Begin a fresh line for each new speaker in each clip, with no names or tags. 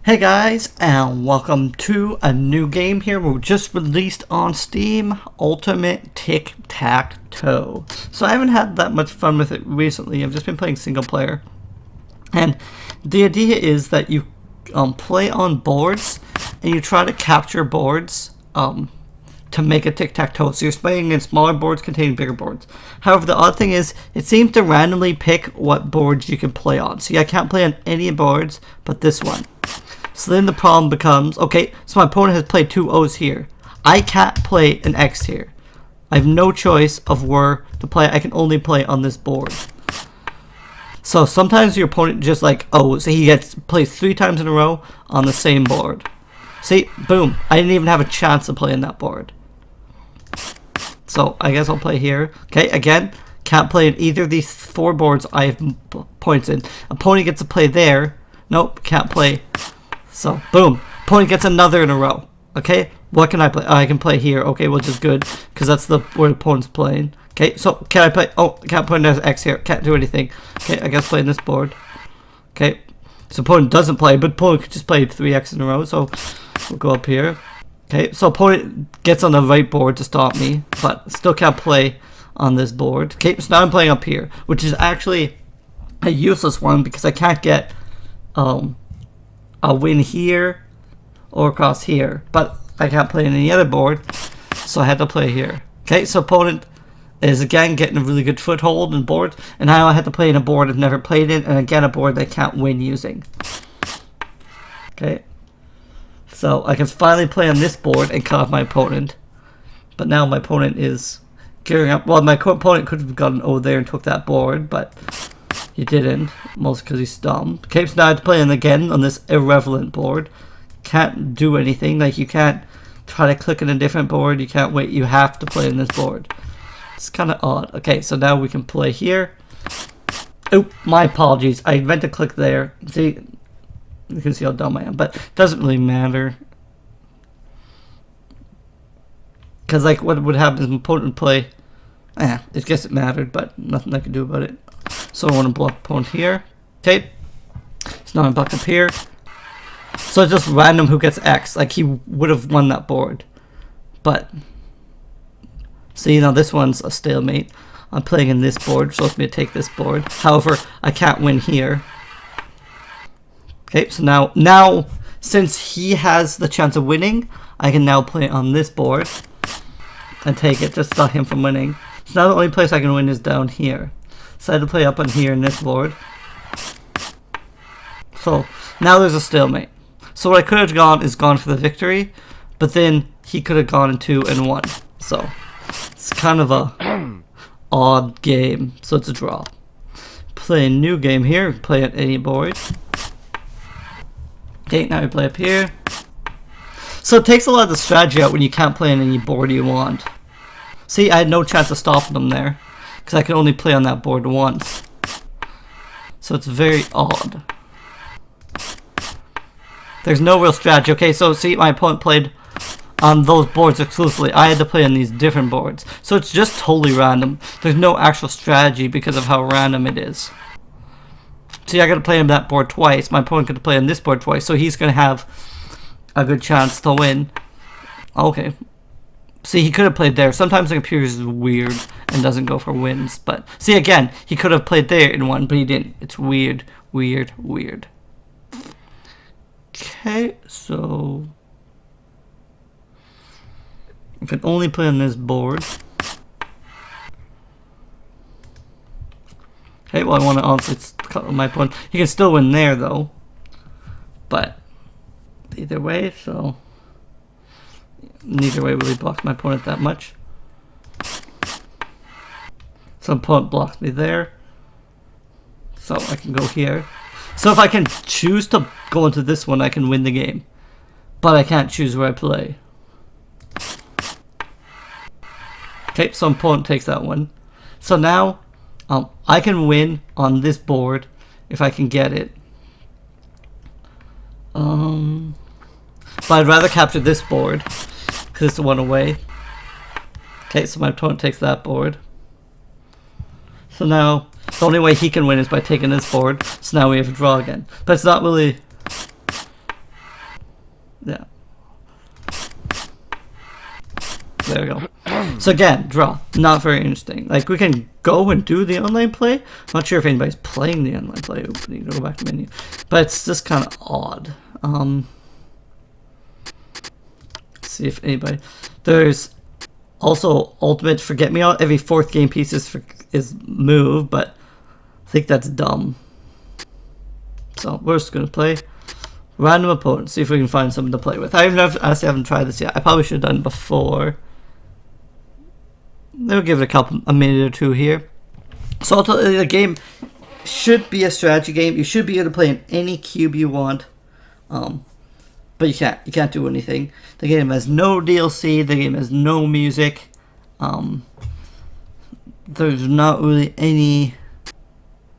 Hey guys, and welcome to a new game here. We just released on Steam, Ultimate Tic-Tac-Toe. So I haven't had that much fun with it recently. I've just been playing single player. And the idea is that you play on boards, and you try to capture boards to make a tic-tac-toe. So you're playing in smaller boards containing bigger boards. However, the odd thing is, it seems to randomly pick what boards you can play on. See, I can't play on any boards but this one. So then the problem becomes, okay, so my opponent has played two O's here. I can't play an X here. I have no choice of where to play. I can only play on this board. So sometimes your opponent just like, oh, so he plays 3 times in a row on the same board. See, boom, I didn't even have a chance to play on that board. So I guess I'll play here. Okay, again, can't play in either of these 4 boards I have points in. Opponent gets to play there. Nope, can't play. So, boom. Opponent gets another in a row. Okay, what can I play? Oh, I can play here. Okay, which is good, because that's where the opponent's playing. Okay, so can I play? Oh, I can't put an X here. Can't do anything. Okay, I guess playing this board. Okay, so opponent doesn't play, but opponent could just play 3X in a row, so we'll go up here. Okay, so opponent gets on the right board to stop me, but still can't play on this board. Okay, so now I'm playing up here, which is actually a useless one, because I can't get a win here or across here, but I can't play on any other board, so I had to play here. Okay, so opponent is again getting a really good foothold in board, and now I had to play in a board I've never played in, and again a board they can't win using. Okay, so I can finally play on this board and cut off my opponent, but now my opponent is gearing up. Well, my opponent could have gotten over there and took that board, but he didn't, mostly because he's dumb. Okay, so now I have to play in again on this irrelevant board. Can't do anything. Like, you can't try to click on a different board. You can't wait. You have to play in this board. It's kind of odd. Okay, so now we can play here. Oh, my apologies. I meant to click there. See, you can see how dumb I am, but it doesn't really matter. Because, like, what would happen is my opponent would play. I guess it mattered, but nothing I can do about it. So I want to block opponent here. Okay. So now I'm back up here. So it's just random who gets X. Like, he would have won that board. But see, now this one's a stalemate. I'm playing in this board, so it's me to take this board. However, I can't win here. Okay, so now since he has the chance of winning, I can now play on this board and take it to stop him from winning. So now the only place I can win is down here. So I had to play up on here in this board. So now there's a stalemate. So what I could have gone is gone for the victory, but then he could have gone in 2 and 1. So it's kind of a odd game. So it's a draw. Play a new game here. Play at any board. Okay, now we play up here. So it takes a lot of the strategy out when you can't play on any board you want. See, I had no chance of stopping them there, because I could only play on that board once. So it's very odd. There's no real strategy. Okay, so see, my opponent played on those boards exclusively. I had to play on these different boards. So it's just totally random. There's no actual strategy because of how random it is. See, I got to play on that board twice. My opponent got to play on this board twice. So he's going to have a good chance to win. Okay. See, he could have played there. Sometimes the computer is weird and doesn't go for wins. But see, again, he could have played there in 1, but he didn't. It's weird, weird, weird. Okay, so I can only play on this board. Okay, well, I want to honestly cut my opponent. He can still win there, though. But either way, so neither way really blocks my opponent that much. So opponent blocks me there. So I can go here. So if I can choose to go into this one, I can win the game. But I can't choose where I play. Okay, so opponent takes that one. So now I can win on this board if I can get it. But I'd rather capture this board because it's the one away. Okay, so my opponent takes that board. So now the only way he can win is by taking this board. So now we have a draw again. But it's not really Yeah. There we go. So again, draw. Not very interesting. Like, we can go and do the online play. I'm not sure if anybody's playing the online play. Oops, I need to go back to menu. But it's just kind of odd. See if anybody... There's also Ultimate Forget Me All. Every 4th game piece is moved, but I think that's dumb. So we're just going to play random opponents. See if we can find something to play with. I haven't tried this yet. I probably should have done it before. They'll give it a minute or two here. So ultimately, the game should be a strategy game. You should be able to play in any cube you want, but you can't do anything. The game has no DLC. The game has no music. There's not really any.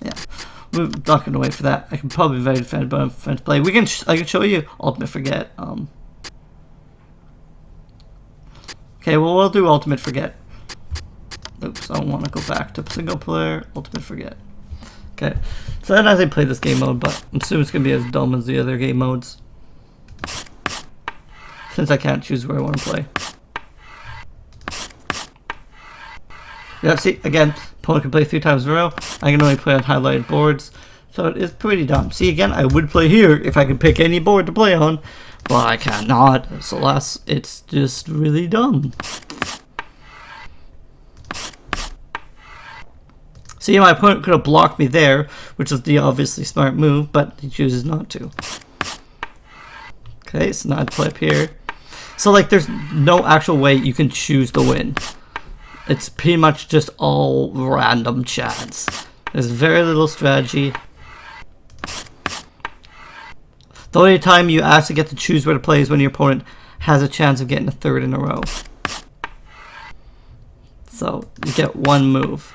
Yeah, we're not gonna wait for that. I can probably invite a friend, but I'm trying to play. I can show you Ultimate Forget. Okay, well we'll do Ultimate Forget. Oops, I don't want to go back to single player, Ultimate Forget. Okay, so then as I play this game mode, but I'm assuming it's going to be as dumb as the other game modes. Since I can't choose where I want to play. Yeah, see, again, opponent can play 3 times in a row. I can only play on highlighted boards. So it is pretty dumb. See, again, I would play here if I could pick any board to play on. But I cannot, so it's just really dumb. See, my opponent could have blocked me there, which is the obviously smart move, but he chooses not to. Okay, so now I play up here. So, like, there's no actual way you can choose to win. It's pretty much just all random chance. There's very little strategy. The only time you actually get to choose where to play is when your opponent has a chance of getting a 3rd in a row. So, you get one move.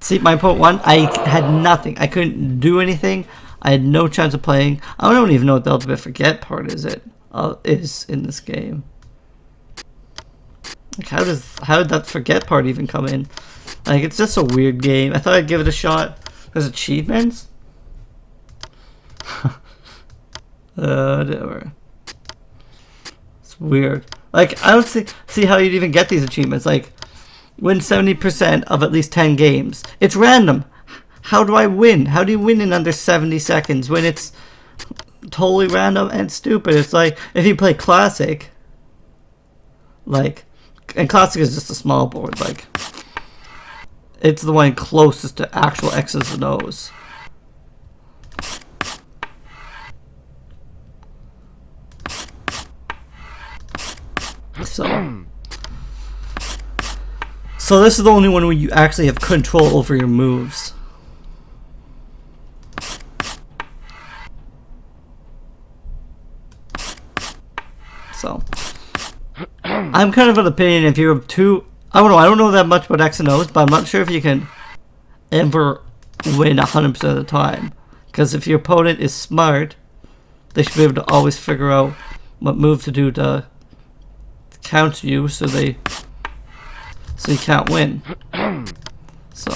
See, my opponent won. I had nothing. I couldn't do anything. I had no chance of playing. I don't even know what the Ultimate Forget part is in this game. Like, how did that Forget part even come in? Like, it's just a weird game. I thought I'd give it a shot. There's achievements? Whatever. It's weird. Like, I don't see how you'd even get these achievements. Like, win 70% of at least 10 games. It's random. How do I win? How do you win in under 70 seconds when it's totally random and stupid? It's like, if you play Classic, like, and Classic is just a small board, like, it's the one closest to actual X's and O's. So this is the only one where you actually have control over your moves. So I'm kind of of the opinion if you're too, I don't know that much about X and O's, but I'm not sure if you can ever win 100% of the time. Because if your opponent is smart, they should be able to always figure out what move to do to counter you, so you can't win. So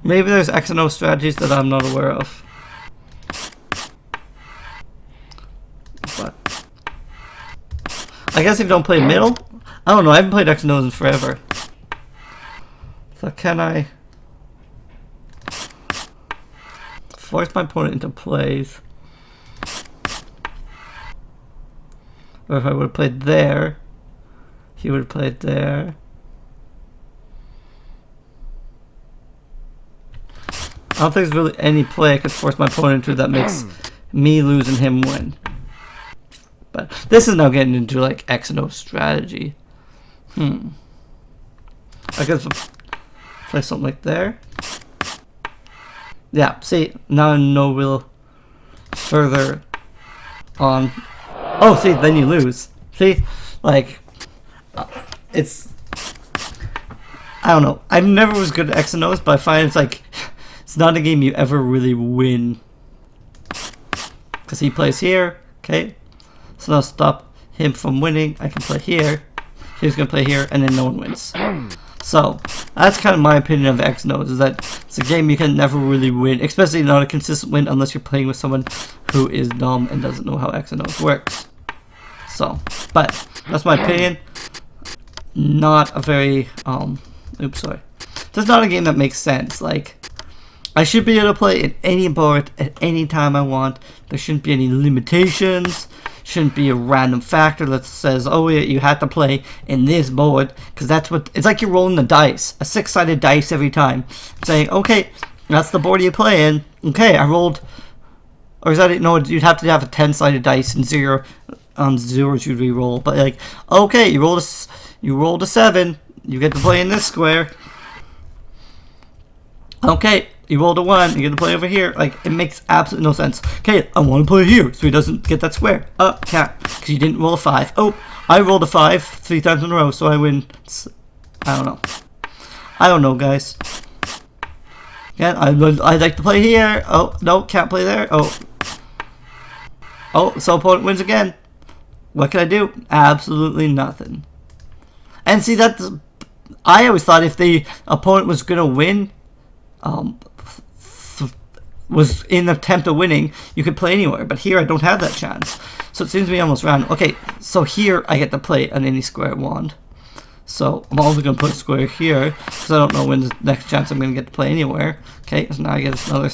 maybe there's X and O strategies that I'm not aware of. But I guess if you don't play middle, I don't know, I haven't played X and O's in forever. So can I force my opponent into plays? Or if I would have played there, he would have played there. I don't think there's really any play I could force my opponent into that makes me lose and him win. But this is now getting into like X and O strategy. I could play something like there. Yeah, see, now I know real further on. Oh, see, then you lose. See, like, it's, I don't know. I never was good at X and O's, but I find it's like, it's not a game you ever really win. Because he plays here, okay? So now stop him from winning. I can play here. He's going to play here, and then no one wins. So that's kind of my opinion of X and O's, is that it's a game you can never really win, especially not a consistent win unless you're playing with someone who is dumb and doesn't know how X and O's works. So, but that's my opinion. Not a very oops, sorry. That's not a game that makes sense. Like, I should be able to play in any board at any time I want. There shouldn't be any limitations. Shouldn't be a random factor that says, oh yeah, you have to play in this board, because that's what it's like. You're rolling the dice, a 6-sided dice every time, saying, okay, that's the board you play in. Okay, I rolled, or is that it? No, you'd have to have a 10-sided dice, and zeros you'd re-roll. But like, okay, you rolled a 7, you get to play in this square. Okay, you rolled a 1, you get to play over here. Like, it makes absolutely no sense. Okay, I want to play here, so he doesn't get that square. Can't, because you didn't roll a 5. Oh, I rolled a 5 3 times in a row, so I win. I don't know. I don't know, guys. Again, I'd like to play here. Oh, no, can't play there. Oh, so opponent wins again. What can I do? Absolutely nothing. And see, that's, I always thought if the opponent was going to win, was in the attempt of winning, you could play anywhere. But here I don't have that chance, so it seems to be almost random. Okay, so here I get to play on any square I want. So I'm also going to put a square here, because I don't know when the next chance I'm going to get to play anywhere. Okay, so now I get another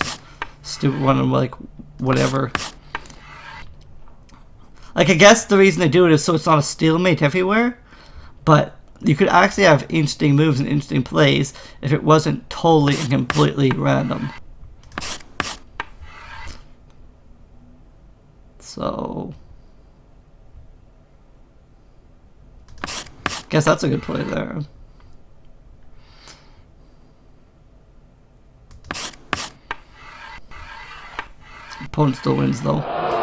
stupid one of like whatever. Like, I guess the reason they do it is so it's not a stalemate everywhere, but you could actually have interesting moves and interesting plays if it wasn't totally and completely random. So, guess that's a good play there. Opponent still wins though.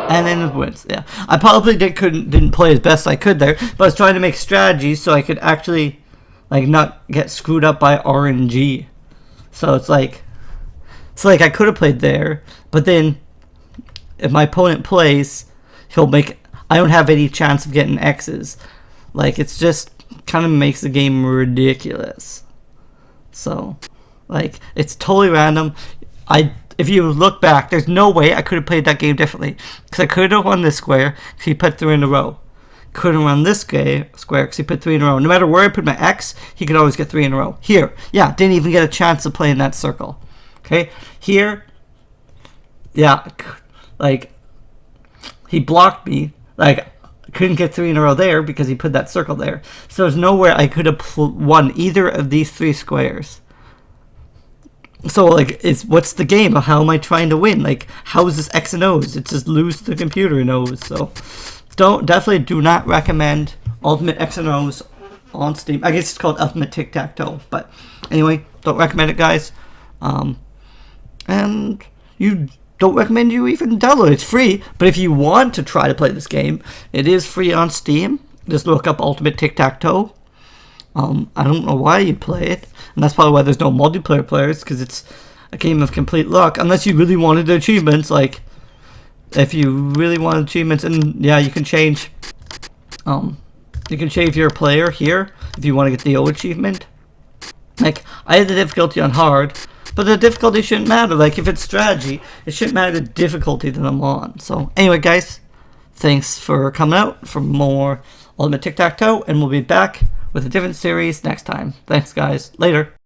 And then it wins, yeah. I probably didn't play as best I could there, but I was trying to make strategies so I could actually, like, not get screwed up by RNG. So it's like I could have played there, but then if my opponent plays, he'll make, I don't have any chance of getting X's. Like, it's just kind of makes the game ridiculous. So, like, it's totally random. If you look back, there's no way I could have played that game differently. Because I could have won this square because he put 3 in a row. Could have won this square because he put 3 in a row. No matter where I put my X, he could always get 3 in a row. Here, yeah, didn't even get a chance to play in that circle. Okay, here, yeah, like, he blocked me. Like, I couldn't get 3 in a row there because he put that circle there. So there's nowhere I could have won either of these 3 squares. So, like, what's the game? How am I trying to win? Like, how is this X and O's? It's just lose to the computer and O's. So, definitely do not recommend Ultimate X and O's on Steam. I guess it's called Ultimate Tic-Tac-Toe. But anyway, don't recommend it, guys. And you don't recommend you even download it. It's free. But if you want to try to play this game, it is free on Steam. Just look up Ultimate Tic-Tac-Toe. I don't know why you play it, and that's probably why there's no multiplayer players, because it's a game of complete luck, unless you really wanted the achievements. Like, if you really wanted achievements, and yeah, you can change your player here if you want to get the O achievement. Like, I had the difficulty on hard, but the difficulty shouldn't matter. Like, if it's strategy, it shouldn't matter the difficulty that I'm on. So anyway, guys, thanks for coming out for more Ultimate Tic-Tac-Toe, and we'll be back with a different series next time. Thanks, guys. Later.